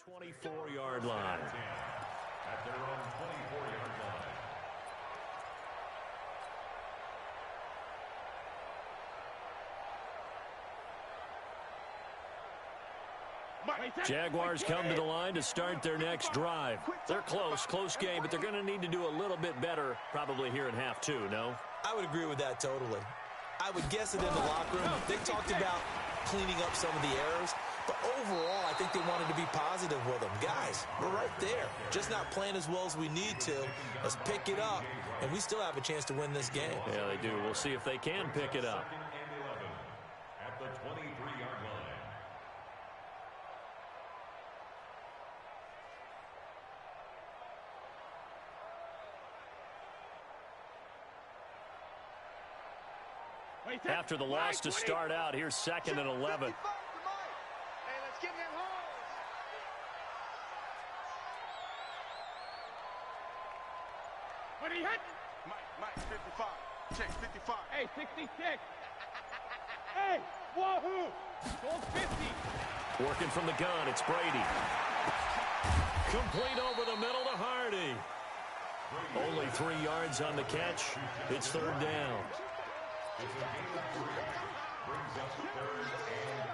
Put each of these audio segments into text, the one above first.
24-yard line. At their own 24-yard line. Jaguars come to the line to start their next drive. They're close game, but they're going to need to do a little bit better probably here in half two, no? I would agree with that totally. I would guess it in the locker room. They talked about cleaning up some of the errors, but overall, I think they wanted to be positive with them. Guys, we're right there. Just not playing as well as we need to. Let's pick it up, and we still have a chance to win this game. Yeah, they do. We'll see if they can pick it up. At the 23-yard line. After the loss to start out, here's 2nd and 11. Hey, let's get in them holes. What are you hitting? Mike, 55. Check, 55. Hey, 66. Hey, wahoo! Goal 50. Working from the gun, it's Brady. Complete over the middle to Hardy. Only 3 yards on the catch. It's 3rd down. It's a gain of 3. Brings up 3rd and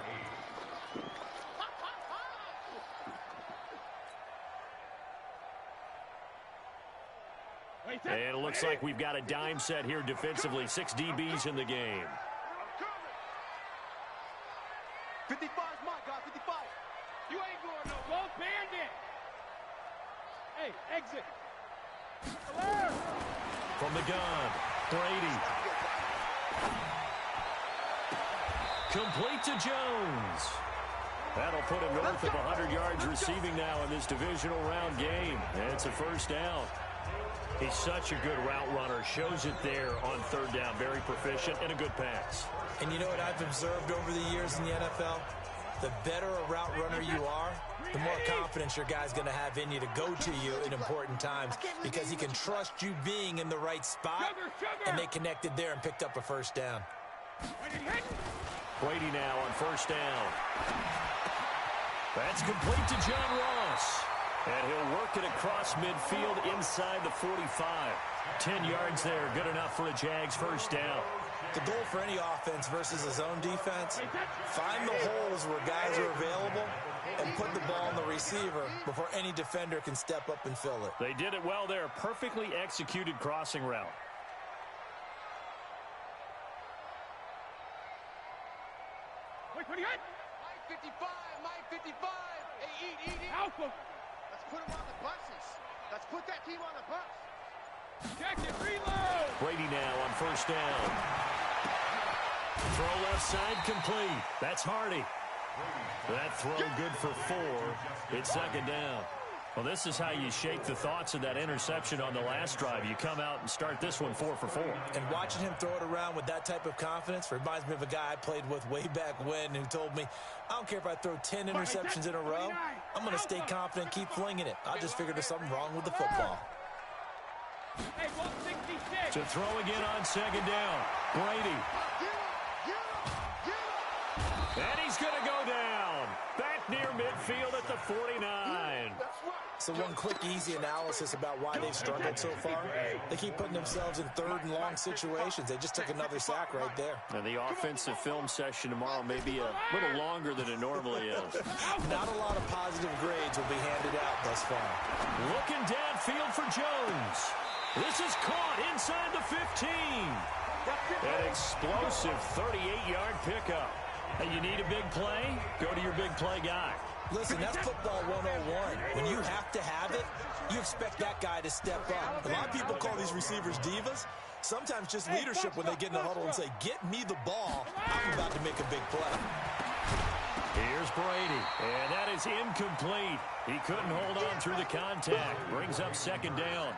8. And it looks like we've got a dime set here defensively. 6 DBs in the game. 55's my guy, 55. You ain't going no low bandit. Hey, exit. From the gun, Brady. Complete to Jones. That'll put him north of 100 yards receiving now in this divisional round game. And it's a 1st down. He's such a good route runner. Shows it there on 3rd down. Very proficient and a good pass. And you know what I've observed over the years in the NFL? The better a route runner you are, the more confidence your guy's going to have in you to go to you in important times because he can trust you being in the right spot, and they connected there and picked up a 1st down. Brady now on 1st down. That's complete to John Ross. And he'll work it across midfield inside the 45. 10 yards there, good enough for a Jags 1st down. The goal for any offense versus a zone defense, find the holes where guys are available and put the ball on the receiver before any defender can step up and fill it. They did it well there. Perfectly executed crossing route. Wait, what do you got? Mike 55, Mike 55. Hey, eat. Alpha. Let's put him on the buses. Let's put that team on the bus. Check it, reload. Brady now on 1st down. Throw left side complete. That's Hardy. That throw good for 4. It's 2nd down. Well, this is how you shake the thoughts of that interception on the last drive. You come out and start this one 4 for 4. And watching him throw it around with that type of confidence reminds me of a guy I played with way back when who told me, I don't care if I throw 10 interceptions in a row. I'm going to stay confident, keep flinging it. I just figured there's something wrong with the football. Hey, 166. To throw again on 2nd down. Brady. And he's going to go down. Back near midfield at the 49. So one quick, easy analysis about why they've struggled so far. They keep putting themselves in 3rd and long situations. They just took another sack right there. And the offensive film session tomorrow may be a little longer than it normally is. Not a lot of positive grades will be handed out thus far. Looking downfield for Jones. This is caught inside the 15. An explosive 38-yard pickup. Hey, you need a big play? Go to your big play guy. Listen, that's football 101. When you have to have it, you expect that guy to step up. A lot of people call these receivers divas. Sometimes just leadership when they get in the huddle and say, get me the ball. I'm about to make a big play. Here's Brady, and that is incomplete. He couldn't hold on through the contact. Brings up 2nd down.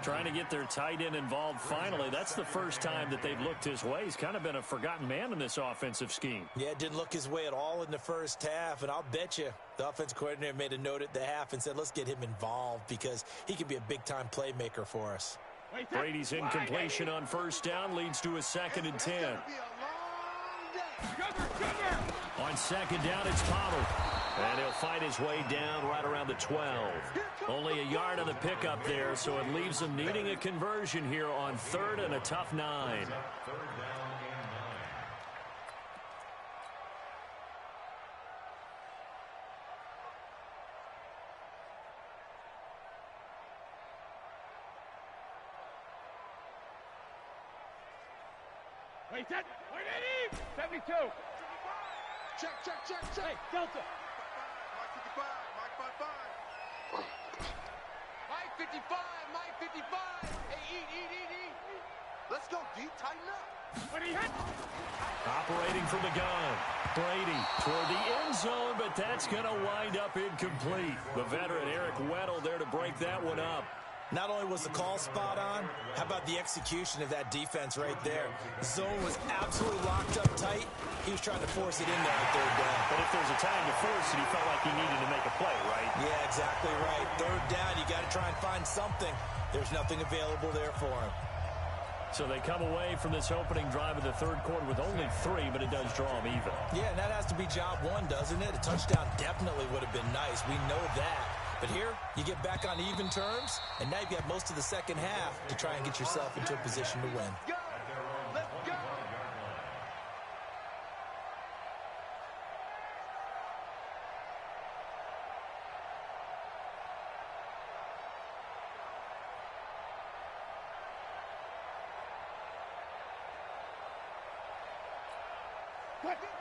Trying to get their tight end involved finally. That's the first time that they've looked his way. He's kind of been a forgotten man in this offensive scheme. Yeah, it didn't look his way at all in the first half, and I'll bet you the offensive coordinator made a note at the half and said, let's get him involved because he can be a big-time playmaker for us. Brady's incompletion on 1st down leads to a 2nd and 10. On 2nd down, it's Pollard. And he'll fight his way down right around the 12. Only a yard on the pickup there, so it leaves him needing a conversion here on 3rd and a tough 9. Third down and 9. Wait, 72. Check. Hey, Delta. Mike 55. Mike 55. Mike 55. Hey, eat. Let's go, D. Tighten up. What he hit? Operating from the gun. Brady toward the end zone, but that's going to wind up incomplete. The veteran Eric Weddle there to break that one up. Not only was the call spot on, how about the execution of that defense right there? The zone was absolutely locked up tight. He was trying to force it in there on 3rd down. But if there's a time to force it, he felt like he needed to make a play, right? Yeah, exactly right. 3rd down, you got to try and find something. There's nothing available there for him. So they come away from this opening drive of the 3rd quarter with only 3, but it does draw them even. Yeah, and that has to be job 1, doesn't it? A touchdown definitely would have been nice. We know that. But here, you get back on even terms, and now you've got most of the second half to try and get yourself into a position to win. Let's go.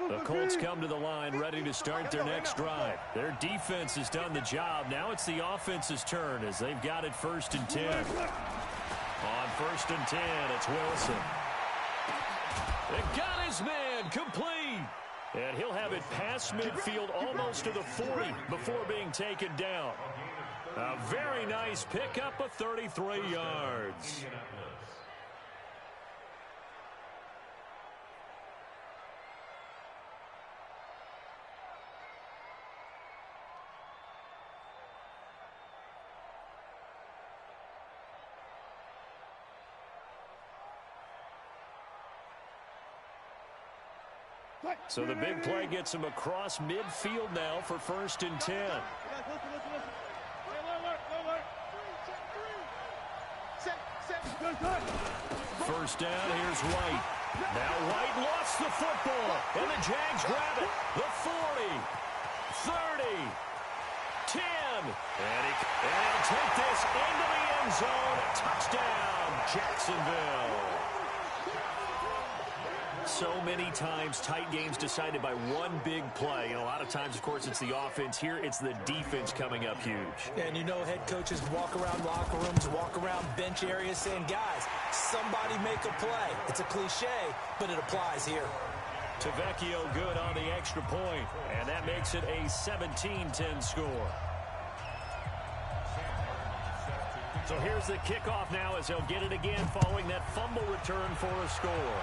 The Colts come to the line ready to start their next drive. Their defense has done the job. Now it's the offense's turn as they've got it 1st and 10. On 1st and 10, it's Wilson. They got his man complete. And he'll have it past midfield almost to the 40 before being taken down. A very nice pickup of 33 yards. So the big play gets him across midfield now for 1st and 10. First down, here's White. Now White lost the football, and the Jags grab it. The 40, 30, 10. And he'll take this into the end zone. Touchdown, Jacksonville. So many times, tight games decided by one big play. And a lot of times, of course, it's the offense. Here, it's the defense coming up huge. And you know head coaches walk around locker rooms, walk around bench areas saying, guys, somebody make a play. It's a cliche, but it applies here. Tavecchio good on the extra point, and that makes it a 17-10 score. So here's the kickoff now as they'll get it again following that fumble return for a score.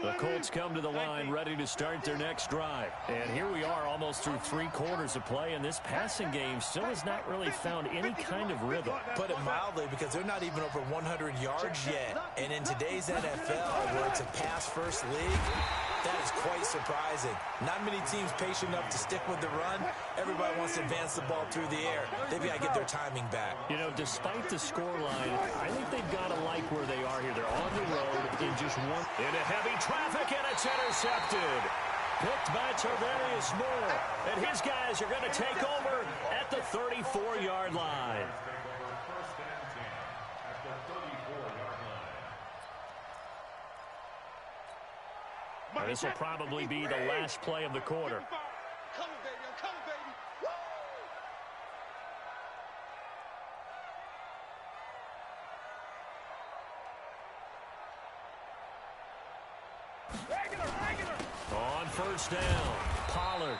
The Colts come to the line ready to start their next drive. And here we are almost through 3 quarters of play, and this passing game still has not really found any kind of rhythm. Put it mildly, because they're not even over 100 yards yet. And in today's NFL, where it's a pass-first league, that is quite surprising. Not many teams patient enough to stick with the run. Everybody wants to advance the ball through the air. They've got to get their timing back. You know, despite the scoreline, I think they've got to like where they are here. They're on the road in just one. Into heavy traffic, and it's intercepted. Picked by Tarvarius Moore. And his guys are going to take over at the 34-yard line. This will probably be the last play of the quarter. I'm coming, baby. Woo! On first down, Pollard.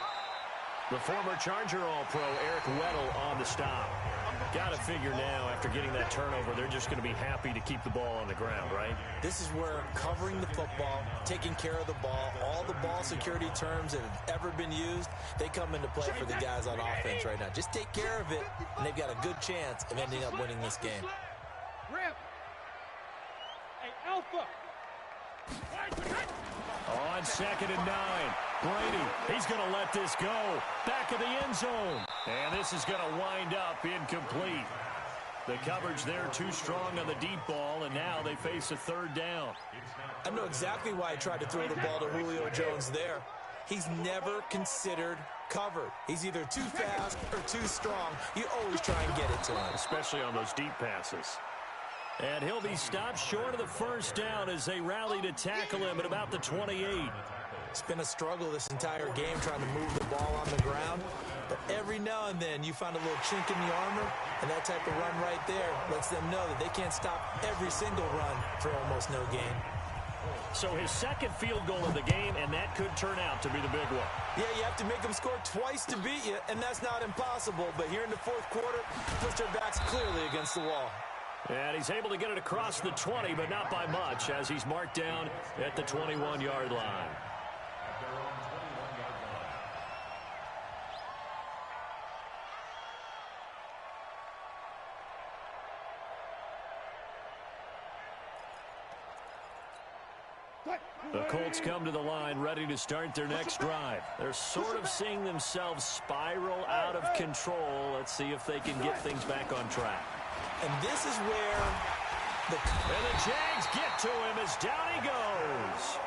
The former Charger All-Pro Eric Weddle on the stop. got to figure now, after getting that turnover, they're just going to be happy to keep the ball on the ground, right? This is where covering the football, taking care of the ball, all the ball security terms that have ever been used, they come into play for the guys on offense right now. Just take care of it, and they've got a good chance of ending up winning this game. Rip. Hey, Alpha. On 2nd and 9, Brady, he's going to let this go. Back of the end zone. And this is going to wind up incomplete. The coverage there too strong on the deep ball, and now they face a 3rd down. I know exactly why I tried to throw the ball to Julio Jones there. He's never considered covered. He's either too fast or too strong. You always try and get it to him. Especially on those deep passes. And he'll be stopped short of the 1st down as they rally to tackle him at about the 28. It's been a struggle this entire game trying to move the ball on the ground. But every now and then you find a little chink in the armor, and that type of run right there lets them know that they can't stop every single run for almost no gain. So his 2nd field goal of the game, and that could turn out to be the big one. Yeah, you have to make them score twice to beat you, and that's not impossible. But here in the 4th quarter, puts their backs clearly against the wall. And he's able to get it across the 20, but not by much, as he's marked down at the 21-yard line. The Colts come to the line ready to start their next drive. They're sort of seeing themselves spiral out of control. Let's see if they can get things back on track. And this is where and the Jags get to him as down he goes.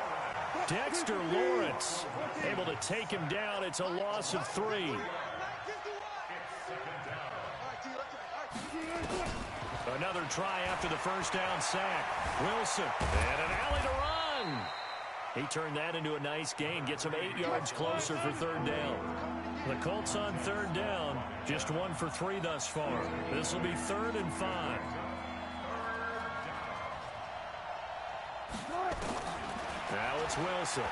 Dexter Lawrence able to take him down. It's a loss of 3. Another try after the 1st down sack. Wilson and an alley to run. He turned that into a nice gain. Gets him 8 yards closer for 3rd down. The Colts on 3rd down. Just 1 for 3 thus far. This will be 3rd and 5. Now it's Wilson.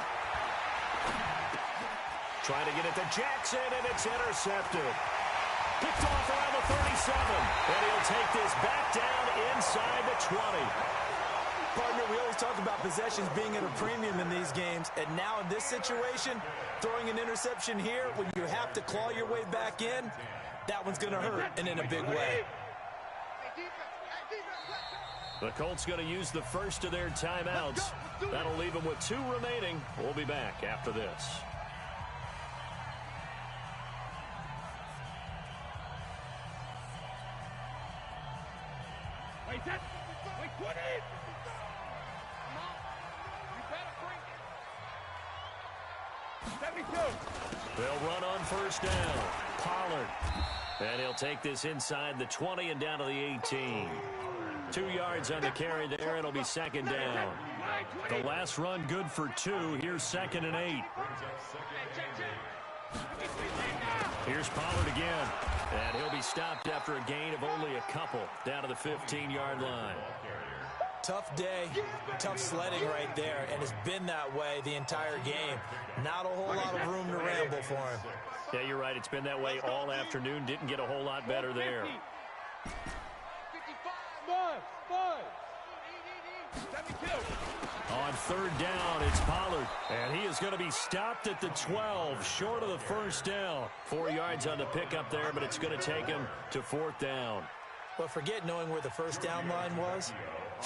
Trying to get it to Jackson, and it's intercepted. Picked off around the 37. And he'll take this back down inside the 20. Partner, we always talk about possessions being at a premium in these games, and now in this situation, throwing an interception here when you have to claw your way back in, that one's going to hurt, and in a big way. The Colts going to use the first of their timeouts. That'll leave them with 2 remaining. We'll be back after this. Wait, that. Wait, 20. You better bring it. 72. They'll run on 1st down. Pollard. And he'll take this inside the 20 and down to the 18. 2 yards on the carry there. It'll be 2nd down. The last run good for 2. Here's 2nd and 8. Here's Pollard again. And he'll be stopped after a gain of only a couple down to the 15-yard line. Tough day, tough sledding right there, and it's been that way the entire game. Not a whole lot of room to ramble for him. Yeah, you're right. It's been that way all afternoon. Didn't get a whole lot better there. 72. On 3rd down, it's Pollard. And he is going to be stopped at the 12, short of the 1st down. 4 yards on the pickup there, but it's going to take him to 4th down. But forget knowing where the 1st down line was.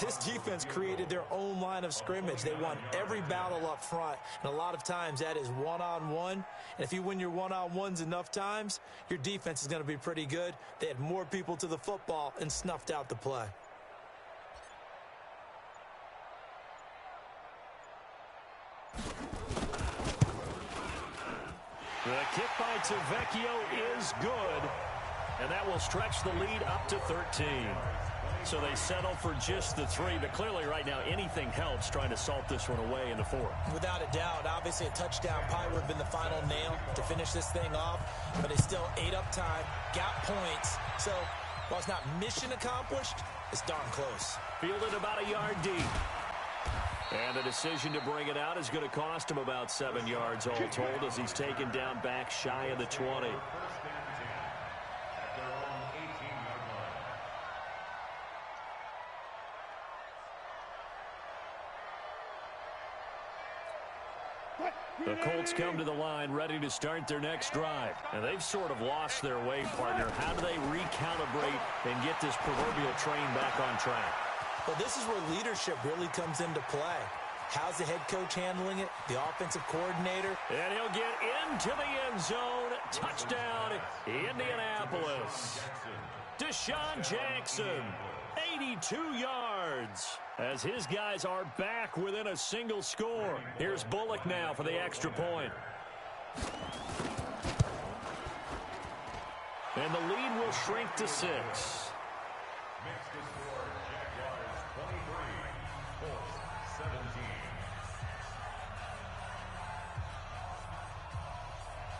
This defense created their own line of scrimmage. They won every battle up front, and a lot of times that is one-on-one. And if you win your one-on-ones enough times, your defense is going to be pretty good. They had more people to the football and snuffed out the play. The kick by Tavecchio is good, and that will stretch the lead up to 13. So they settle for just the 3, but clearly right now anything helps trying to salt this one away in the 4th. Without a doubt, obviously a touchdown probably would have been the final nail to finish this thing off, but it's still ate up time, got points. So while it's not mission accomplished, it's darn close. Fielded about a yard deep. And the decision to bring it out is going to cost him about 7 yards all told as he's taken down back shy of the 20. The Colts come to the line ready to start their next drive. And they've sort of lost their way, partner. How do they recalibrate and get this proverbial train back on track? Well, this is where leadership really comes into play. How's the head coach handling it? The offensive coordinator? And he'll get into the end zone. Touchdown, Indianapolis. Deshaun Jackson, 82 yards. As his guys are back within a single score. Here's Bullock now for the extra point. And the lead will shrink to 6. Makes the score Jaguars 23, Colts 17.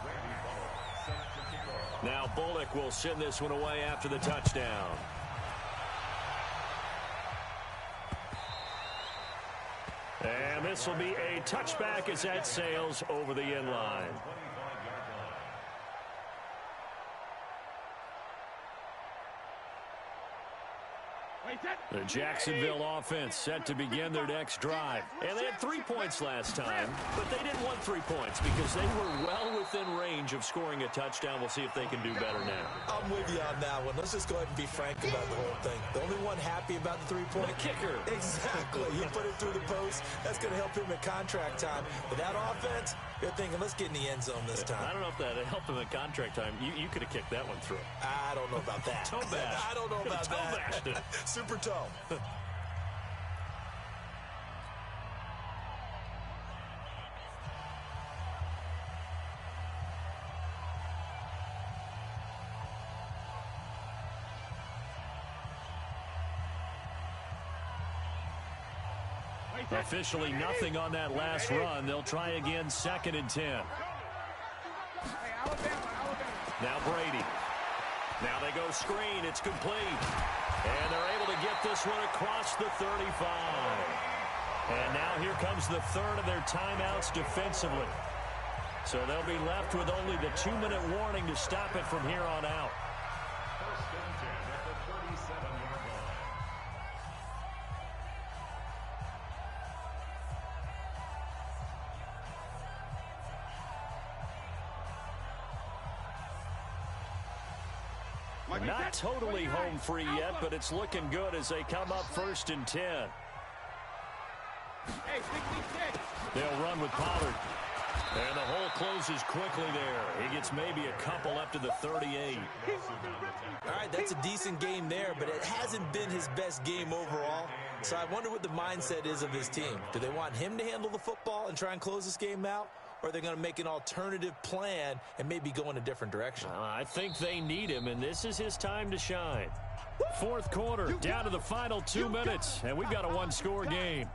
Randy Bullock set to kick off. Now Bullock will send this one away after the touchdown. And this will be a touchback as that sails over the end line. The Jacksonville offense set to begin their next drive. And they had 3 points last time, but they didn't want 3 points because they were well within range of scoring a touchdown. We'll see if they can do better now. I'm with you on that one. Let's just go ahead and be frank about the whole thing. The only one happy about the 3-point? The kicker. Exactly. You put it through the post. That's going to help him at contract time. But that offense, they're thinking, let's get in the end zone this time. I don't know if that helped him at contract time. You could have kicked that one through. I don't know about that. Toe bash. I don't know about Toe bashed it. that. Super toe. Officially nothing on that last run. They'll try again, 2nd and 10. Now Brady. Now they go screen. It's complete. And they're able to get this one across the 35. And now here comes the third of their timeouts defensively. So they'll be left with only the 2-minute warning to stop it from here on out. First and 10 at the 37-yard line. Not totally home free yet, but it's looking good as they come up 1st and 10. They'll run with Pollard. And the hole closes quickly there. He gets maybe a couple up to the 38. All right, that's a decent game there, but it hasn't been his best game overall. So I wonder what the mindset is of his team. Do they want him to handle the football and try and close this game out? Or are they going to make an alternative plan and maybe go in a different direction? I think they need him, and this is his time to shine. 4th quarter, down to the final 2 minutes, and we've got a 1-score game.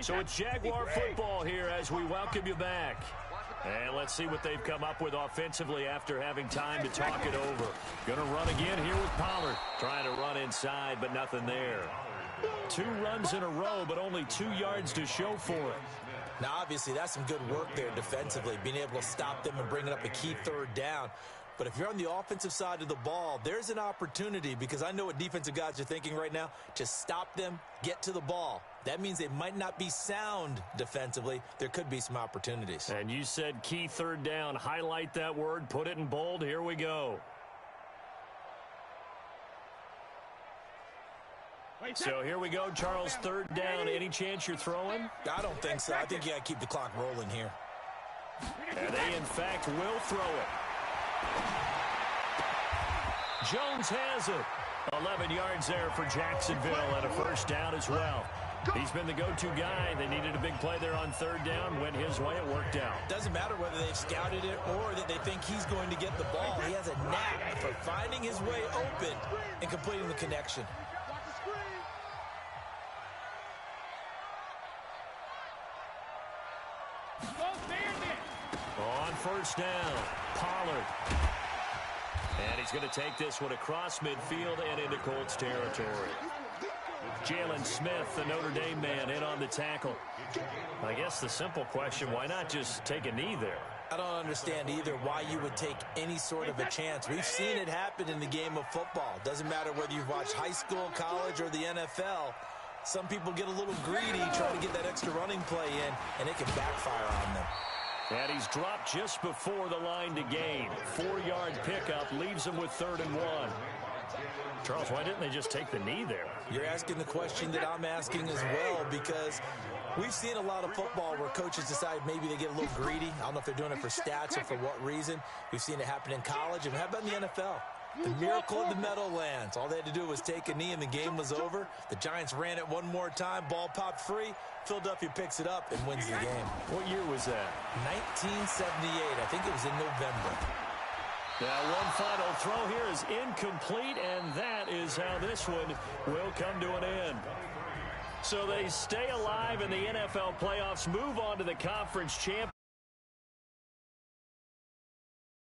So it's Jaguar football here as we welcome you back. And let's see what they've come up with offensively after having time to talk it over. Going to run again here with Pollard. Trying to run inside, but nothing there. 2 runs in a row, but only 2 yards to show for it. Now, obviously, that's some good work there defensively, being able to stop them and bringing up a key 3rd down. But if you're on the offensive side of the ball, there's an opportunity, because I know what defensive guys are thinking right now. Just stop them, get to the ball. That means they might not be sound defensively. There could be some opportunities. And you said key 3rd down. Highlight that word. Put it in bold. Here we go. So here we go, Charles. 3rd down. Any chance you're throwing? I don't think so. I think you got to keep the clock rolling here. And they, in fact, will throw it. Jones has it. 11 yards there for Jacksonville and a 1st down as well. He's been the go-to guy. They needed a big play there on 3rd down. Went his way. It worked out. Doesn't matter whether they've scouted it or that they think he's going to get the ball. He has a knack for finding his way open and completing the connection. On 1st down, Pollard. And he's going to take this one across midfield and into Colts territory. Jalen Smith, the Notre Dame man, in on the tackle. I guess the simple question, why not just take a knee there? I don't understand either why you would take any sort of a chance. We've seen it happen in the game of football. Doesn't matter whether you've watched high school, college, or the NFL. Some people get a little greedy trying to get that extra running play in, and it can backfire on them. And he's dropped just before the line to gain. 4-yard pickup leaves him with 3rd and 1. Charles, why didn't they just take the knee there? You're asking the question that I'm asking as well, because we've seen a lot of football where coaches decide maybe they get a little greedy. I don't know if they're doing it for stats or for what reason. We've seen it happen in college, and how about in the NFL? The miracle of the Meadowlands. All they had to do was take a knee and the game was over. The Giants ran it one more time. Ball popped free. Philadelphia picks it up and wins the game. What year was that? 1978. I think it was in November. Now one final throw here is incomplete, and that is how this one will come to an end. So they stay alive in the NFL playoffs, move on to the conference championship.